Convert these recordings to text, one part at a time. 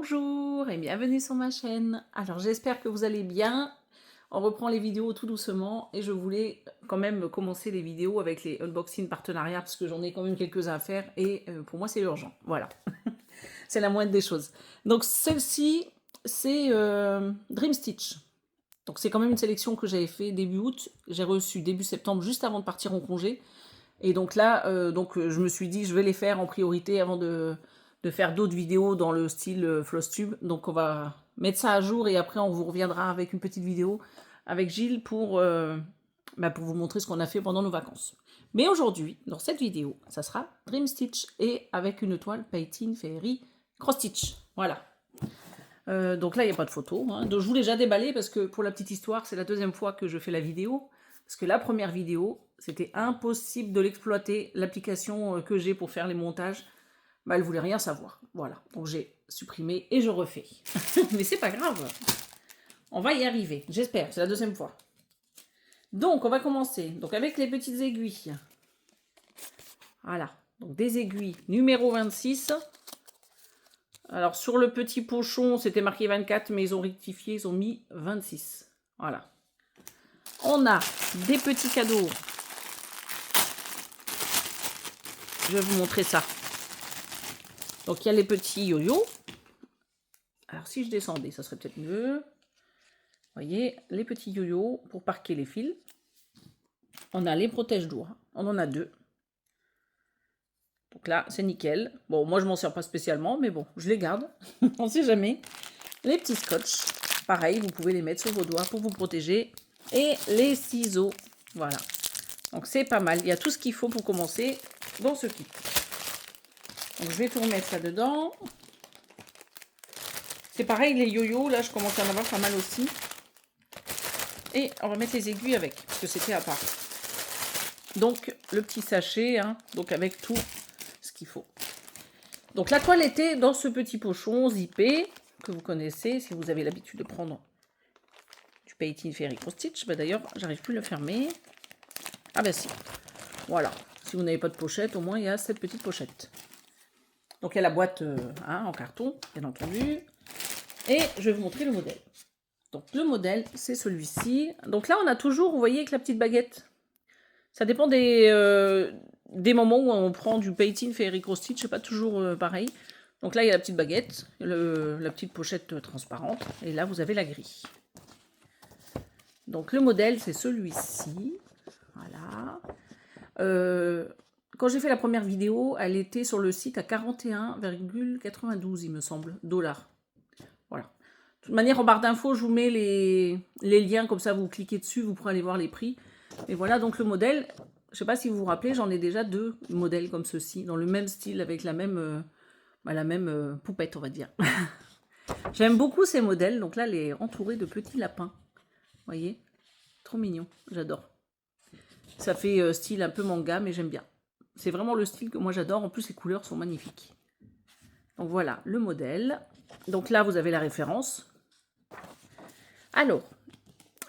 Bonjour et bienvenue sur ma chaîne. Alors j'espère que vous allez bien. On reprend les vidéos tout doucement et je voulais quand même commencer les vidéos avec les unboxing partenariats parce que j'en ai quand même quelques-uns à faire et pour moi c'est urgent. Voilà, c'est la moindre des choses. Donc celle-ci c'est Dream Stitch. Donc c'est quand même une sélection que j'avais fait début août. J'ai reçu début septembre juste avant de partir en congé. Et donc là, je me suis dit, je vais les faire en priorité avant de faire d'autres vidéos dans le style Flosstube. Donc on va mettre ça à jour et après on vous reviendra avec une petite vidéo avec Gilles pour vous montrer ce qu'on a fait pendant nos vacances. Mais aujourd'hui, dans cette vidéo, ça sera Dream Stitch et avec une toile Painting Fairy Cross Stitch. Voilà. Donc là, il n'y a pas de photo. Hein. Donc je vous l'ai déjà déballé parce que pour la petite histoire, c'est la deuxième fois que je fais la vidéo. Parce que la première vidéo, c'était impossible de l'exploiter. L'application que j'ai pour faire les montages, elle voulait rien savoir. Voilà, donc j'ai supprimé et je refais. Mais c'est pas grave. On va y arriver, j'espère. C'est la deuxième fois. Donc, on va commencer. Donc, avec les petites aiguilles. Voilà, donc des aiguilles numéro 26. Alors, sur le petit pochon, c'était marqué 24, mais ils ont rectifié, ils ont mis 26. Voilà. On a des petits cadeaux. Je vais vous montrer ça. Donc, il y a les petits yo-yo. Alors, si je descendais, ça serait peut-être mieux. Vous voyez, les petits yo-yo pour parquer les fils. On a les protège-doigts. On en a deux. Donc là, c'est nickel. Bon, moi, je m'en sers pas spécialement, mais bon, je les garde. On sait jamais. Les petits scotch. Pareil, vous pouvez les mettre sur vos doigts pour vous protéger. Et les ciseaux. Voilà. Donc, c'est pas mal. Il y a tout ce qu'il faut pour commencer dans ce kit. Donc, je vais tout remettre là dedans. C'est pareil, les yo-yo, là, je commence à en avoir pas mal aussi. Et on va mettre les aiguilles avec, parce que c'était à part. Donc, le petit sachet, hein, donc avec tout ce qu'il faut. Donc, la toile était dans ce petit pochon zippé, que vous connaissez, si vous avez l'habitude de prendre du Painting Fairy Cross Stitch. Bah, d'ailleurs, j'arrive plus à le fermer. Ah ben si. Voilà. Si vous n'avez pas de pochette, au moins, il y a cette petite pochette. Donc, il y a la boîte en carton, bien entendu. Et je vais vous montrer le modèle. Donc, le modèle, c'est celui-ci. Donc là, on a toujours, vous voyez, avec la petite baguette. Ça dépend des moments où on prend du Painting Fairy Cross Stitch. C'est pas toujours pareil. Donc là, il y a la petite baguette, la petite pochette transparente. Et là, vous avez la grille. Donc, le modèle, c'est celui-ci. Voilà. Quand j'ai fait la première vidéo, elle était sur le site à 41,92, il me semble, dollars. Voilà. De toute manière, en barre d'infos, je vous mets les liens, comme ça vous cliquez dessus, vous pourrez aller voir les prix. Et voilà donc le modèle. Je ne sais pas si vous vous rappelez, j'en ai déjà deux modèles comme ceci, dans le même style, avec la même poupette, on va dire. J'aime beaucoup ces modèles. Donc là, elle est entourée de petits lapins. Vous voyez? Trop mignon, j'adore. Ça fait style un peu manga, mais j'aime bien. C'est vraiment le style que moi j'adore. En plus, les couleurs sont magnifiques. Donc voilà, le modèle. Donc là, vous avez la référence. Alors,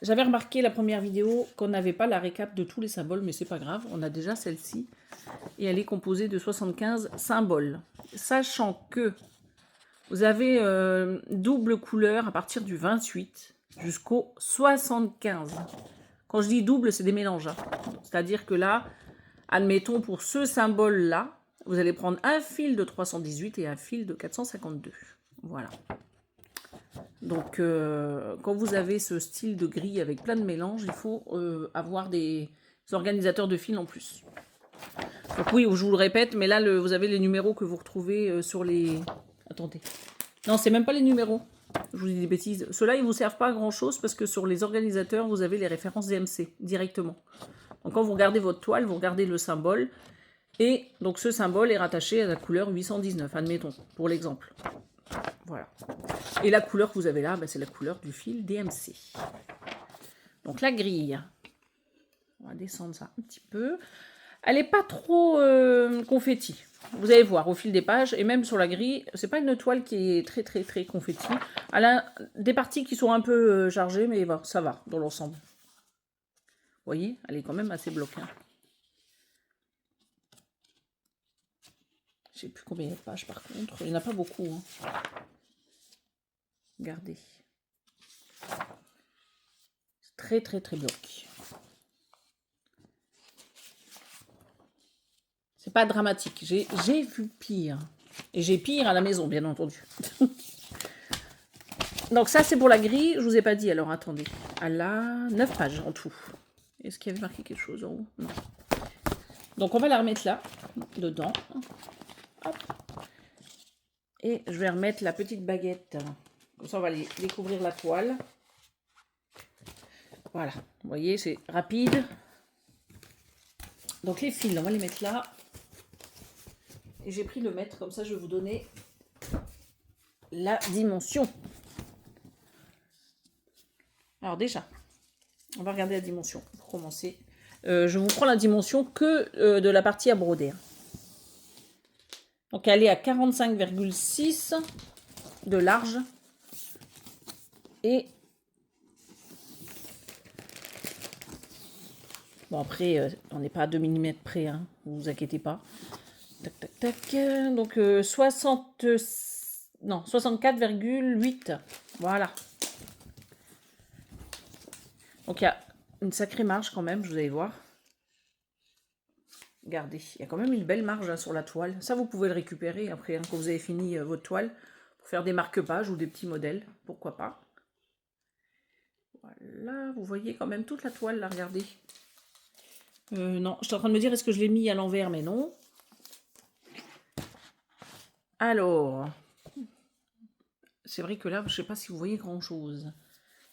j'avais remarqué la première vidéo qu'on n'avait pas la récap de tous les symboles, mais c'est pas grave, on a déjà celle-ci. Et elle est composée de 75 symboles. Sachant que vous avez double couleur à partir du 28 jusqu'au 75. Quand je dis double, c'est des mélanges. Hein. C'est-à-dire que là, admettons pour ce symbole-là, vous allez prendre un fil de 318 et un fil de 452. Voilà. Donc, quand vous avez ce style de grille avec plein de mélanges, il faut avoir des organisateurs de fils en plus. Donc oui, je vous le répète, mais là, vous avez les numéros que vous retrouvez sur les... Attendez. Non, c'est même pas les numéros. Je vous dis des bêtises. Ceux-là, ils ne vous servent pas à grand-chose parce que sur les organisateurs, vous avez les références DMC directement. Donc, quand vous regardez votre toile, vous regardez le symbole. Et donc, ce symbole est rattaché à la couleur 819, admettons, pour l'exemple. Voilà. Et la couleur que vous avez là, c'est la couleur du fil DMC. Donc la grille, on va descendre ça un petit peu. Elle n'est pas trop confetti. Vous allez voir au fil des pages, et même sur la grille, c'est pas une toile qui est très très très confetti. Elle a des parties qui sont un peu chargées, mais ça va dans l'ensemble. Vous voyez, elle est quand même assez bloquée. Je sais plus combien il y a de pages par contre. Il n'y en a pas beaucoup. Hein. Regardez. Très très très bloc. C'est pas dramatique. J'ai vu pire. Et j'ai pire à la maison, bien entendu. Donc ça, c'est pour la grille. Je vous ai pas dit, alors attendez. Elle a 9 pages en tout. Est-ce qu'il y avait marqué quelque chose en haut? Non. Donc on va la remettre là, dedans. Hop. Et je vais remettre la petite baguette. Comme ça, on va aller découvrir la toile. Voilà. Vous voyez, c'est rapide. Donc les fils, on va les mettre là. Et j'ai pris le mètre, comme ça je vais vous donner la dimension. Alors déjà, on va regarder la dimension pour commencer. Je vous prends la dimension que de la partie à broder. Donc elle est à 45,6 de large. Et bon après, on n'est pas à 2 mm près, hein, vous vous inquiétez pas. Tac, tac, tac. Donc 64,8. Voilà. Donc il y a une sacrée marge quand même, vous allez voir. Regardez, il y a quand même une belle marge hein, sur la toile. Ça, vous pouvez le récupérer après, hein, quand vous avez fini votre toile, pour faire des marque-pages ou des petits modèles, pourquoi pas. Voilà, vous voyez quand même toute la toile, là, regardez. Non, je suis en train de me dire, est-ce que je l'ai mis à l'envers, mais non. Alors, c'est vrai que là, je ne sais pas si vous voyez grand-chose.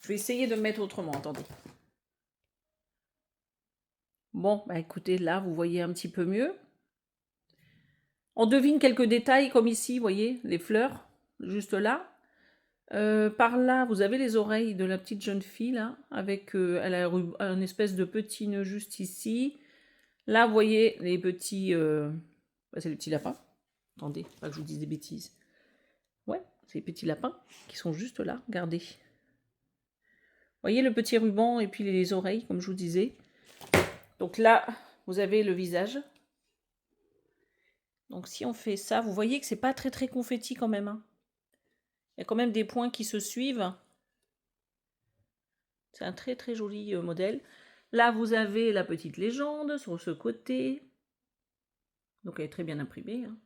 Je vais essayer de me mettre autrement, attendez. Bon, bah écoutez, là, vous voyez un petit peu mieux. On devine quelques détails, comme ici, vous voyez, les fleurs, juste là. Par là, vous avez les oreilles de la petite jeune fille, là, avec, elle a un espèce de petit nœud juste ici. Là, vous voyez les petits, bah, c'est les petits lapins. Attendez, pas que je vous dise des bêtises. Ouais, c'est les petits lapins qui sont juste là, regardez. Vous voyez le petit ruban et puis les oreilles, comme je vous disais. Donc là, vous avez le visage. Donc si on fait ça, vous voyez que c'est pas très très confetti quand même. Hein. Il y a quand même des points qui se suivent. C'est un très très joli modèle. Là, vous avez la petite légende sur ce côté. Donc elle est très bien imprimée. Hein.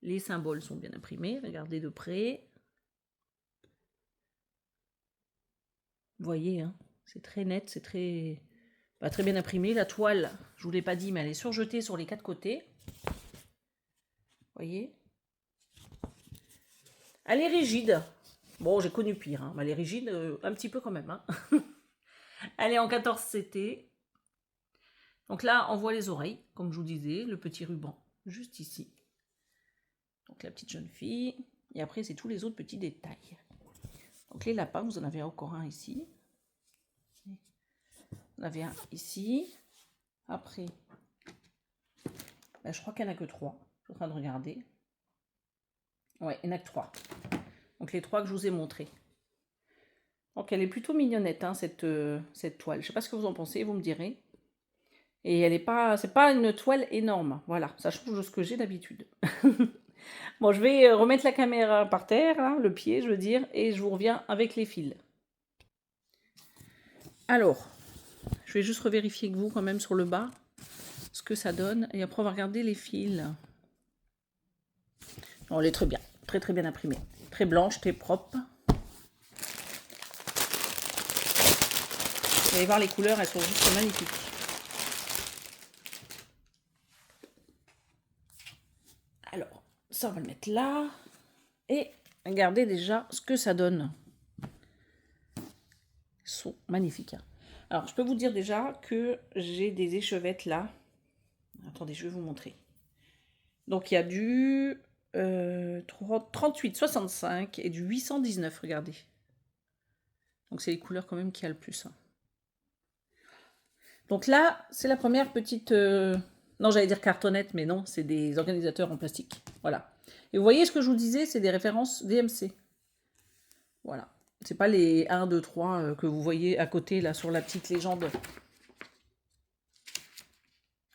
Les symboles sont bien imprimés. Regardez de près. Vous voyez, hein, c'est très net, c'est très, pas très bien imprimé. La toile, je ne vous l'ai pas dit, mais elle est surjetée sur les 4 côtés. Vous voyez. Elle est rigide. Bon, j'ai connu pire, hein, mais elle est rigide un petit peu quand même. Hein. Elle est en 14 CT. Donc là, on voit les oreilles, comme je vous disais, le petit ruban juste ici. Donc la petite jeune fille. Et après, c'est tous les autres petits détails. Donc les lapins, vous en avez encore un ici. Vous en avez un ici. Après, ben, je crois qu'il n'y en a que 3. Je suis en train de regarder. Ouais, il n'y en a que 3. Donc les 3 que je vous ai montrés. Donc elle est plutôt mignonnette, hein, cette toile. Je ne sais pas ce que vous en pensez, vous me direz. Et elle est pas, c'est pas une toile énorme. Voilà, ça change de ce que j'ai d'habitude. Bon, je vais remettre la caméra par terre, hein, le pied, je veux dire, et je vous reviens avec les fils. Alors, je vais juste revérifier avec vous quand même sur le bas ce que ça donne. Et après, on va regarder les fils. Oh, elle est très bien, très très bien imprimée. Très blanche, très propre. Vous allez voir les couleurs, elles sont juste magnifiques. Alors, ça on va le mettre là. Et regardez déjà ce que ça donne. Ils sont magnifiques. Hein. Alors, je peux vous dire déjà que j'ai des échevettes là. Attendez, je vais vous montrer. Donc, il y a du 38,65 et du 819, regardez. Donc, c'est les couleurs quand même qui a le plus. Hein. Donc là, c'est la première petite... Non, j'allais dire cartonnette, mais non, c'est des organisateurs en plastique. Voilà. Et vous voyez ce que je vous disais, c'est des références DMC. Voilà. C'est pas les 1, 2, 3 que vous voyez à côté, là, sur la petite légende.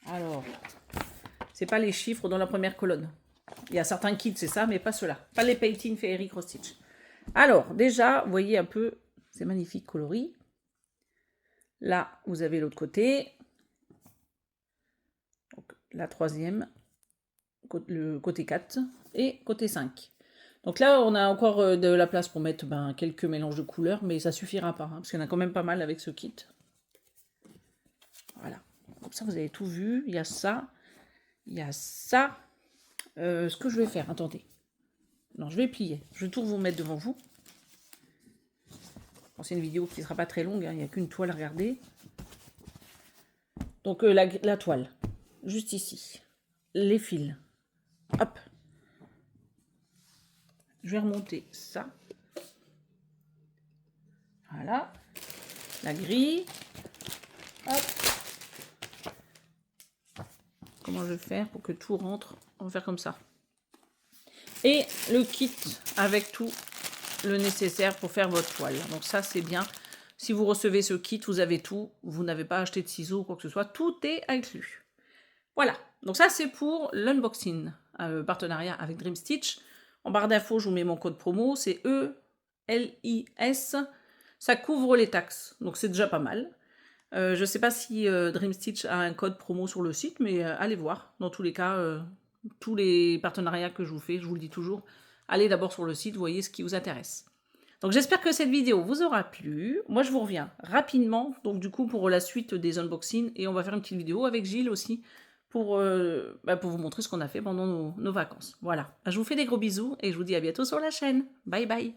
Alors, c'est pas les chiffres dans la première colonne. Il y a certains kits, c'est ça, mais pas ceux-là. Pas les Painting Fairy Cross Stitch. Alors, déjà, vous voyez un peu ces magnifiques coloris. Là, vous avez l'autre côté. Donc, la troisième, le côté 4 et côté 5. Donc là, on a encore de la place pour mettre quelques mélanges de couleurs, mais ça suffira pas, parce qu'il y en a quand même pas mal avec ce kit. Voilà. Comme ça, vous avez tout vu. Il y a ça. Il y a ça. Ce que je vais faire, attendez. Non, je vais plier. Je vais tout vous mettre devant vous. Bon, c'est une vidéo qui ne sera pas très longue, hein, il n'y a qu'une toile à regarder. Donc la toile, juste ici. Les fils. Hop. Je vais remonter ça. Voilà. La grille. Hop. Comment je vais faire pour que tout rentre? On va faire comme ça. Et le kit avec tout le nécessaire pour faire votre toile. Donc ça, c'est bien. Si vous recevez ce kit, vous avez tout. Vous n'avez pas acheté de ciseaux ou quoi que ce soit. Tout est inclus. Voilà. Donc ça, c'est pour l'unboxing. Partenariat avec Dream Stitch. En barre d'infos, je vous mets mon code promo. C'est ELIS. Ça couvre les taxes. Donc c'est déjà pas mal. Je ne sais pas si Dream Stitch a un code promo sur le site, mais allez voir. Dans tous les cas, tous les partenariats que je vous fais, je vous le dis toujours, allez d'abord sur le site, voyez ce qui vous intéresse. Donc j'espère que cette vidéo vous aura plu. Moi je vous reviens rapidement, donc du coup pour la suite des unboxings, et on va faire une petite vidéo avec Gilles aussi, pour vous montrer ce qu'on a fait pendant nos vacances. Voilà, je vous fais des gros bisous, et je vous dis à bientôt sur la chaîne. Bye bye.